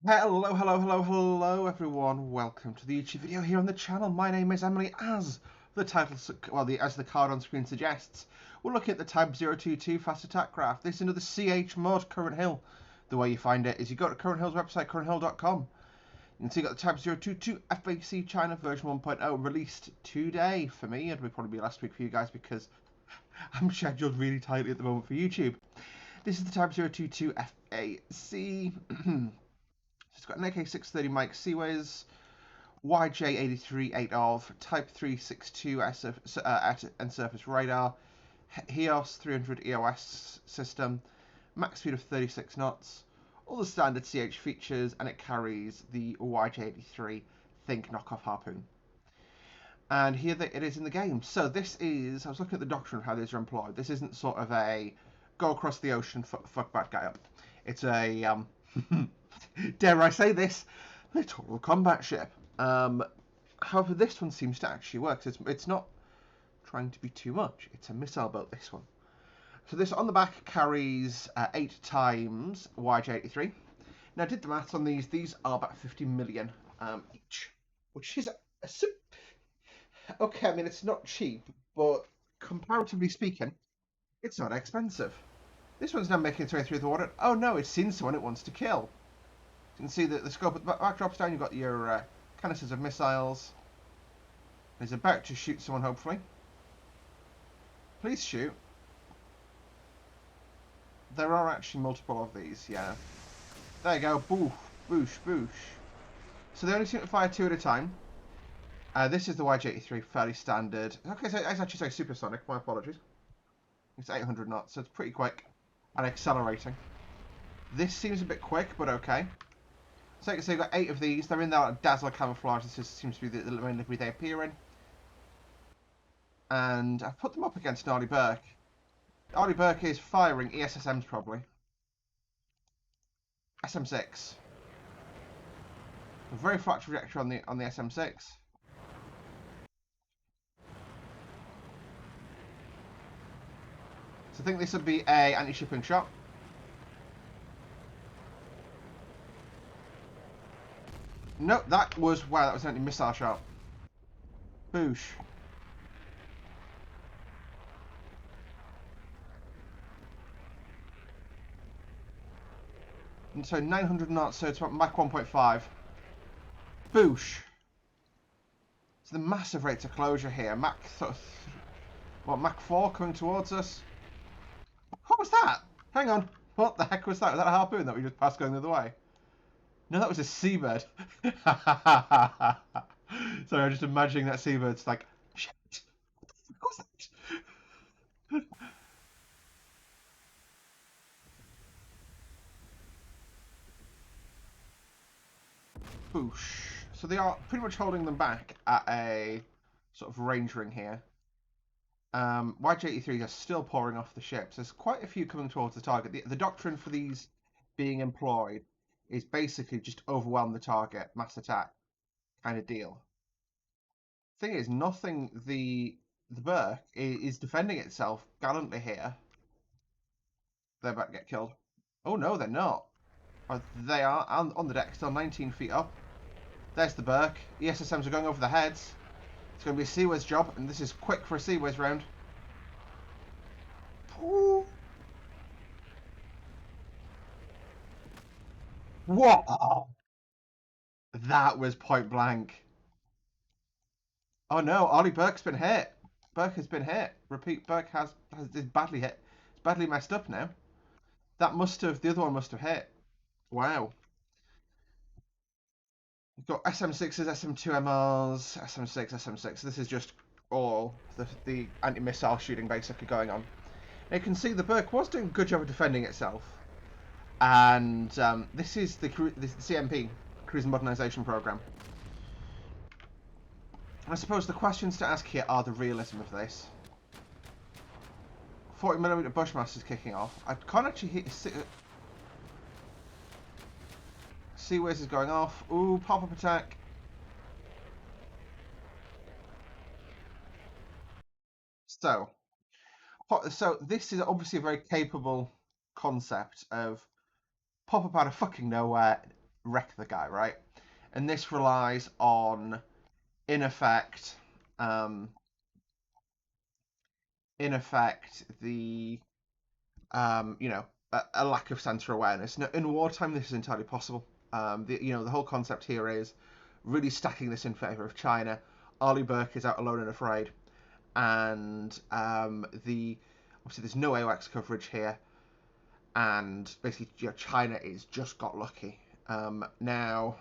Hello everyone. Welcome to the YouTube video here on the channel. My name is Emily, as the title, as the card on screen suggests. We're looking at the Type 022 Fast Attack Craft. This is another CH mod, Current Hill. The way you find it is you go to Current Hill's website, currenthill.com. You can see you got the Type 022 FAC China version 1.0 released today for me. It would probably be last week for you guys because I'm scheduled really tightly at the moment for YouTube. This is the Type 022 FAC. It's got an AK-630 Mike Seaways, YJ83 8 of, Type 362 and surface radar, HEOS 300 EOS system, max speed of 36 knots, all the standard CH features, and it carries the YJ83 Think knockoff harpoon. And here it is in the game. So this is, I was looking at the doctrine of how these are employed. This isn't sort of a go across the ocean, fuck bad guy up. It's a, dare I say this, little combat ship. However, this one seems to actually work. It's not trying to be too much. It's a missile boat, this one. So this on the back carries 8 times YJ83. Now I did the maths on these. These are about 50 million each, which is okay. I mean, it's not cheap, but comparatively speaking, it's not expensive. This one's now making its way through the water. Oh no, it's seen someone it wants to kill. You can see that the scope at the back drops down. You've got your canisters of missiles. He's about to shoot someone, hopefully. Please shoot. There are actually multiple of these, yeah. There you go. Boof, boosh, boosh. So they only seem to fire 2 at a time. This is the YJ83, fairly standard. Okay, so I actually say supersonic. My apologies. It's 800 knots, so it's pretty quick and accelerating. This seems a bit quick, but okay. So you can see you've got 8 of these. They're in there like dazzle camouflage. This seems to be the main livery they appear in. And I've put them up against Arlie Burke. Arlie Burke is firing ESSMs probably. SM6. A very flat trajectory on the SM6. So I think this would be a anti-shipping shot. No, that was an anti-missile shot. Boosh. And so 900 knots, so it's about Mach 1.5. Boosh. So the massive rates of closure here. Mach 4 coming towards us. What was that? Hang on. What the heck was that? Was that a harpoon that we just passed going the other way? No, that was a seabird. Sorry, I'm just imagining that seabird's like, shit. What was that? Boosh. So they are pretty much holding them back at a sort of range ring here. YJ83 are still pouring off the ships. There's quite a few coming towards the target. The doctrine for these being employed is basically just overwhelm the target, mass attack kind of deal. Thing is, the Burke is defending itself gallantly here. They're about to get killed. Oh no, they're not. They are on the deck, still 19 feet up. There's the Burke. ESSMs are going over their heads. It's going to be a Seaways job, and this is quick for a Seaways round. Ooh. Whoa! That was point blank. Oh no, Ollie Burke's been hit. Burke has been hit. Repeat, Burke is badly hit. It's badly messed up now. The other one must have hit. Wow. We've got SM6s, SM2MRs, SM6, SM6. This is just all the anti-missile shooting basically going on. Now you can see the Burke was doing a good job of defending itself. And this is the CMP, Cruise Modernization Program. I suppose the questions to ask here are the realism of this. 40mm Bushmaster's kicking off. I can't actually hit Seaways is going off. Ooh, pop-up attack. So this is obviously a very capable concept of pop-up out of fucking nowhere, wreck the guy, right? And this relies on, in effect, um, the a lack of sensor awareness. Now, in wartime, this is entirely possible. The whole concept here is really stacking this in favor of China. Arleigh Burke is out alone and afraid, and the obviously there's no AWACS coverage here, and basically China is just got lucky. Now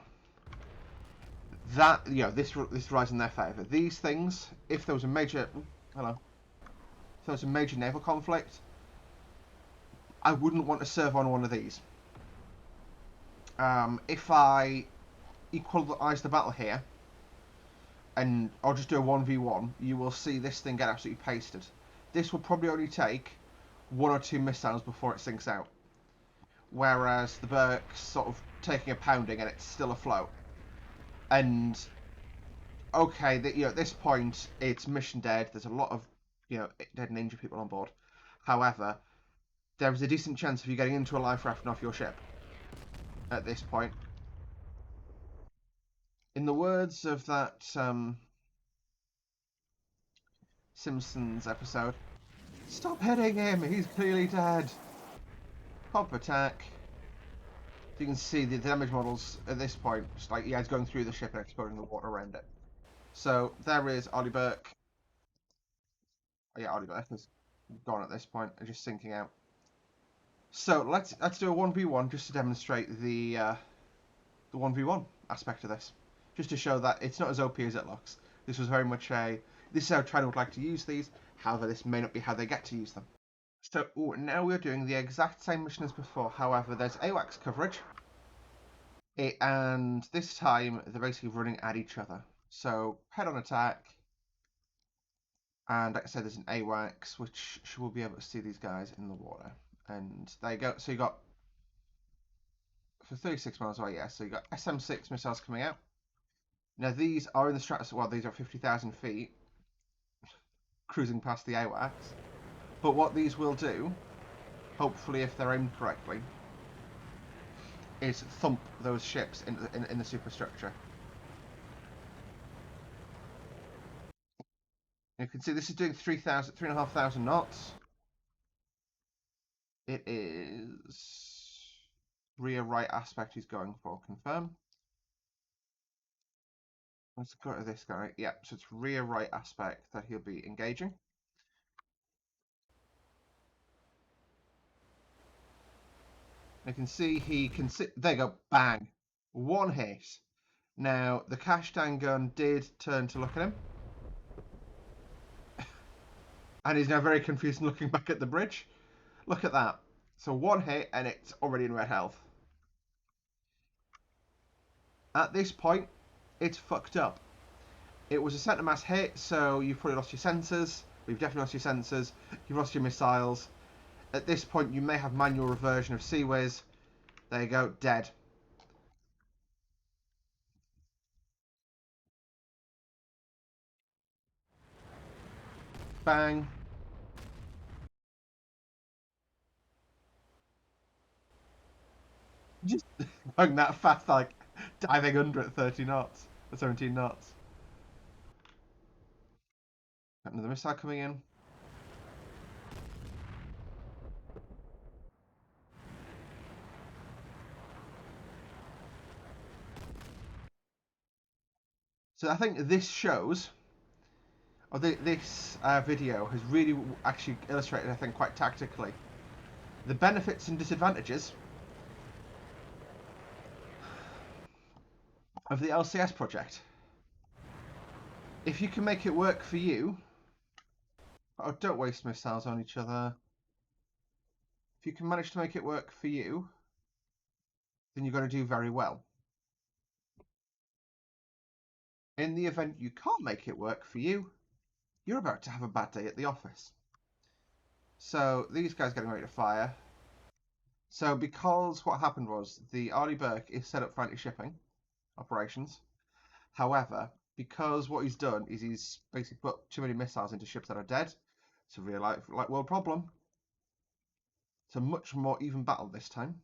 that this rise in their favour. These things, if there was a major if there was a major naval conflict, I wouldn't want to serve on one of these. If I equalise the battle here, and I'll just do a 1v1, you will see this thing get absolutely pasted. This will probably only take 1 or 2 missiles before it sinks out. Whereas the Burke's sort of taking a pounding and it's still afloat. And okay, at this point it's mission dead. There's a lot of dead and injured people on board. However, there is a decent chance of you getting into a life raft and off your ship at this point. In the words of that Simpsons episode, "Stop hitting him, he's clearly dead." Pop attack. You can see the damage models at this point, just like he's going through the ship and exploding the water around it. So there is Arleigh Burke. Oh, yeah, Arleigh Burke is gone at this point and just sinking out. So let's do a 1v1 just to demonstrate the 1v1 aspect of this, just to show that it's not as OP as it looks. This was very much this is how China would like to use these. However, this may not be how they get to use them. So now we're doing the exact same mission as before. However, there's AWACS coverage, and this time they're basically running at each other. So head-on attack, and like I said, there's an AWACS, which we'll be able to see these guys in the water. And there you go. So you got for 36 miles away, yeah. So you got SM6 missiles coming out. Now these are in the stratosphere. Well, these are 50,000 feet, cruising past the AWACS. But what these will do, hopefully if they're aimed correctly, is thump those ships in the superstructure. You can see this is doing 3,500 knots. It is rear right aspect he's going for. Confirm. Let's go to this guy. Yeah, so it's rear right aspect that he'll be engaging. You can see he can sit. There you go. Bang. One hit. Now, the Kashtan gun did turn to look at him. And he's now very confused and looking back at the bridge. Look at that. So one hit and it's already in red health. At this point, it's fucked up. It was a centre mass hit, so you've probably lost your sensors. We've definitely lost your sensors. You've lost your missiles. At this point, you may have manual reversion of CWIS. There you go, dead. Bang. Just going that fast, like diving under at 30 knots, or 17 knots. Another missile coming in. So I think this shows, or this video has really actually illustrated, I think, quite tactically, the benefits and disadvantages of the LCS project. If you can make it work for you, oh, don't waste missiles on each other. If you can manage to make it work for you, then you're going to do very well. In the event you can't make it work for you, you're about to have a bad day at the office. So these guys getting ready to fire. So because what happened was the Arleigh Burke is set up for anti-shipping operations. However, because what he's done is he's basically put too many missiles into ships that are dead. It's a real life world problem. It's a much more even battle this time.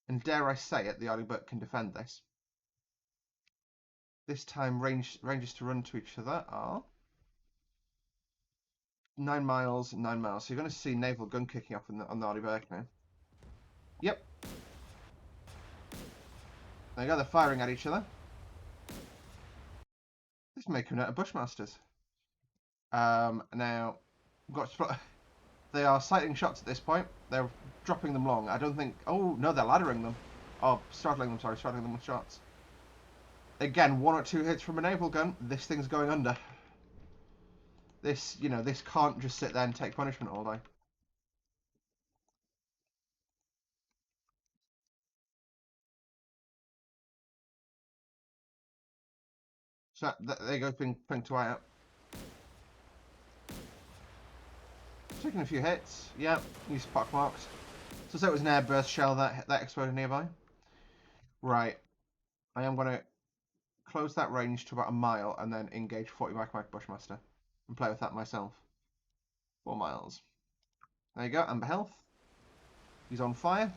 And dare I say it, the Arleyburt can defend this. This time, ranges to run to each other are 9 miles and 9 miles. So you're going to see naval gun kicking off on the Arleyburt now. Yep. There you go, they're firing at each other. This may come out of Bushmasters. Now, they are sighting shots at this point. They're dropping them long. I don't think... Oh, no, they're laddering them. Oh, straddling them, sorry. Straddling them with shots. Again, 1 or 2 hits from a naval gun. This thing's going under. This, you know, this can't just sit there and take punishment all day. So, there you go, ping to out. Taking a few hits. Yep, use pockmarks. So it was an airburst shell that exploded nearby. Right. I am going to close that range to about 1 mile and then engage 40 Mike Bushmaster and play with that myself. 4 miles. There you go, Amber Health. He's on fire.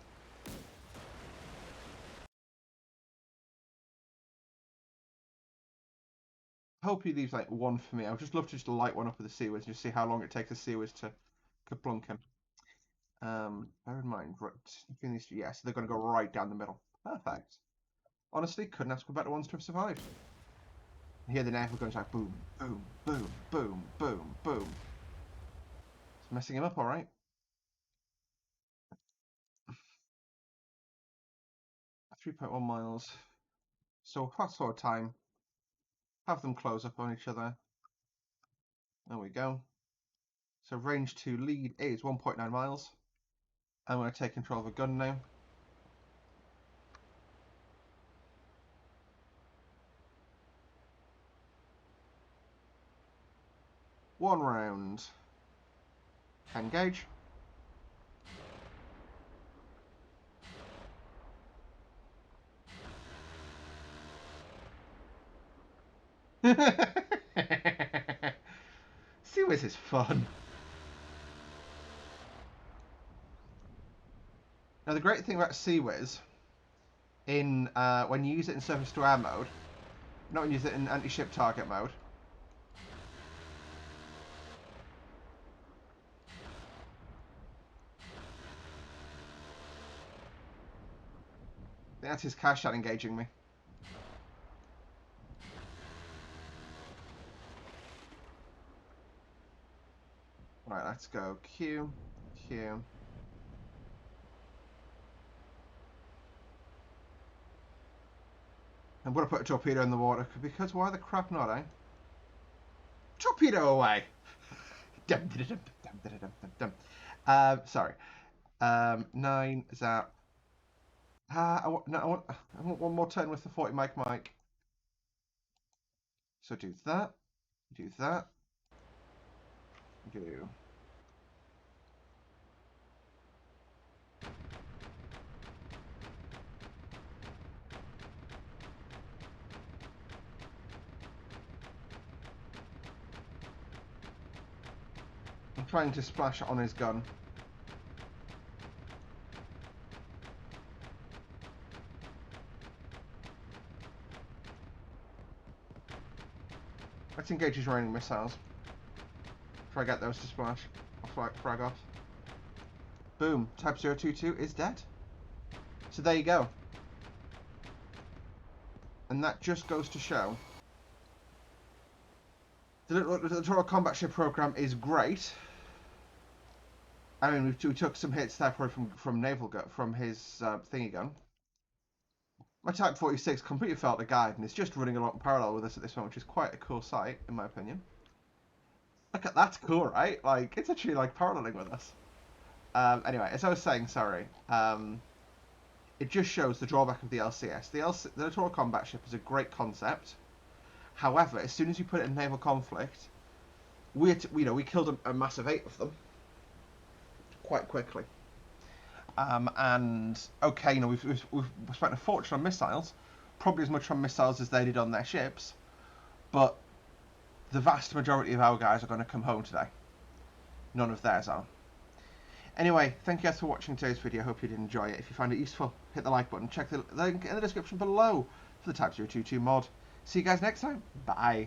Hope he leaves like 1 for me. I would just love to just light one up with the Seawards and just see how long it takes the Seawards to plunk him. Bear in mind, yes, they're going to go right down the middle. Perfect. Honestly, couldn't ask for better ones to have survived. Here the naval goes like boom, boom, boom, boom, boom, boom. It's messing him up, all right. 3.1 miles. So fast forward time. Have them close up on each other. There we go. So range to lead is 1.9 miles. I'm going to take control of a gun now. One round. Engage. Seawards is fun. Now the great thing about Seawards, in when you use it in surface to air mode, not when you use it in anti-ship target mode. That's his cash shot engaging me. Right, let's go Q, Q. I'm going to put a torpedo in the water, because why the crap not, eh? Torpedo away! Sorry. 9, zap. I want 1 more turn with the 40 Mike. So do that. Do that. Do. I'm trying to splash on his gun. Let's engage his raining missiles. Try to get those to splash. I'll frag off. Boom. Type 022 is dead. So there you go. And that just goes to show the Littoral Combat Ship program is great. I mean, we took some hits there from naval gun, from his thingy gun. My Type 46 completely failed to guide and is just running along parallel with us at this moment, which is quite a cool sight, in my opinion. Look at that's cool, right? Like, it's actually like paralleling with us. Anyway, as I was saying, sorry. It just shows the drawback of the LCS. The Littoral Combat Ship is a great concept. However, as soon as you put it in naval conflict, we killed a massive 8 of them quite quickly. And okay, we've spent a fortune on missiles, probably as much on missiles as they did on their ships, but the vast majority of our guys are going to come home today. None of theirs are. Anyway, thank you guys for watching today's video. I hope you did enjoy it. If you found it useful, hit the like button. Check the link in the description below for the Type 022 mod. See you guys next time. Bye.